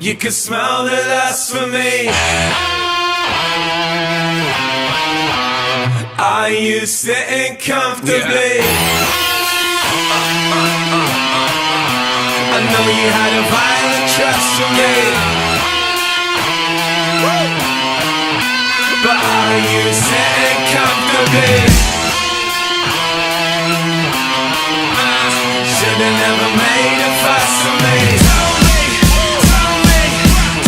You can smell the lust for me. Are you sitting comfortably? I know you had a violent trust for me, but are you sitting comfortably? Should've never made a fuss of me.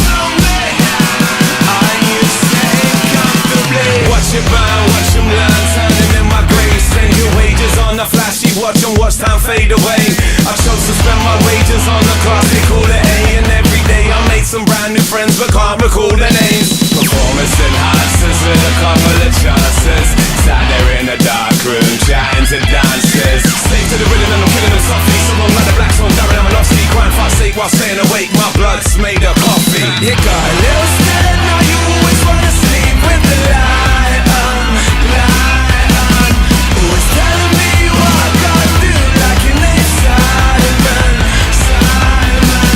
Tell me, are you sitting comfortably? Watch it burn, watch them learn, turning in my grave. Spend your wages on the flashy watch and watch time fade away. I chose to spend my wages on the class, they call it A. And every day I made some brand new friends but can't recall their names. Performance in houses with a couple of chances. Sat there in a dark room chatting to dancers. Slave to the rhythm and I'm killing them softly. So long like the black swan, Darren Aronofsky. Crying for sake while staying awake, my blood's made of coffee. You got a little scared, now you always wanna sleep with the light on, light on. Always telling me what I gotta do, like your name Simon, Simon.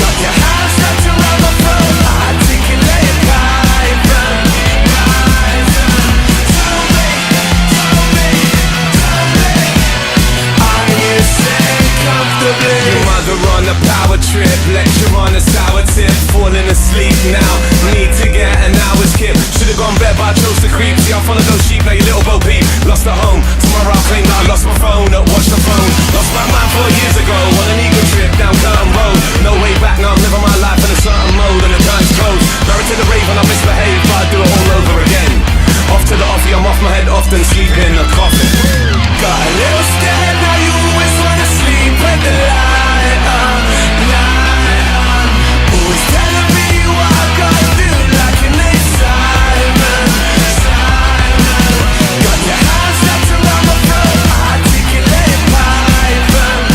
Got your hands wrapped around my throat, articulate Python, Python. Tell me, are you sitting comfortably? Your mother on a power trip, lecture on a sour tip, falling asleep now, need to get an hour's kip. Should've gone bed but I chose to creep. See I'm following those sheep, now you little bo peep. Lost at home, tomorrow I'll claim that I lost my phone. Watch the phone, lost my mind 4 years ago on an ego trip down Curtin Road. No way back, now I'm living my life in a certain mode and the curtain's closed. Married to the rave and I misbehave, but I do it all over again. Off to the offie, I'm off my head, often sleep in a coffin. Got a little scared, now you always wanna sleep with the light on, light on. Always telling me what I gotta do, like your name Simon, Simon. Got your hands wrapped around my throat, articulate Python,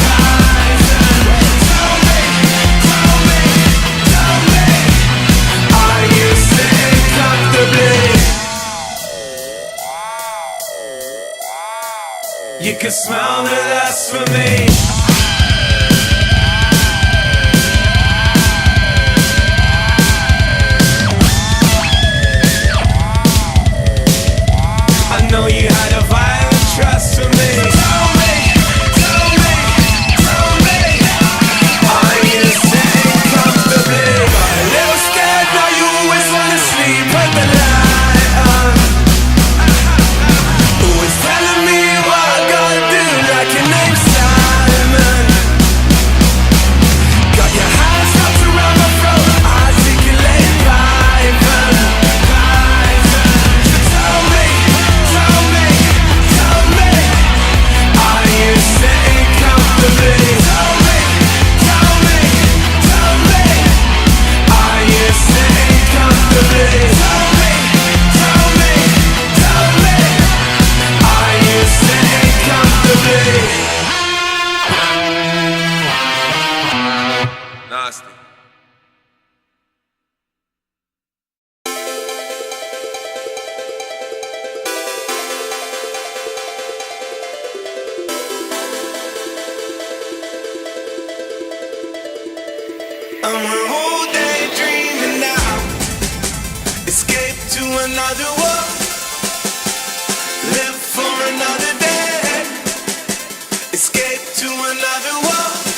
Python. Tell me, are you sitting comfortably? You can smell the lust for me. I know you had a violent trust for me. Tell me, are you sitting comfortably? Got a little scared, now you always wanna sleep with the light on. Always telling me what I gotta do, like your name Simon. Got your hands wrapped around my throat, articulate Python, Python. So tell me, are you sitting comfortably? Tell me, are you sitting comfortably? Tell me, are you sitting comfortably? Nasty. I'm a whole day dreaming now. Escape to another world. Live for another day. Escape to another world.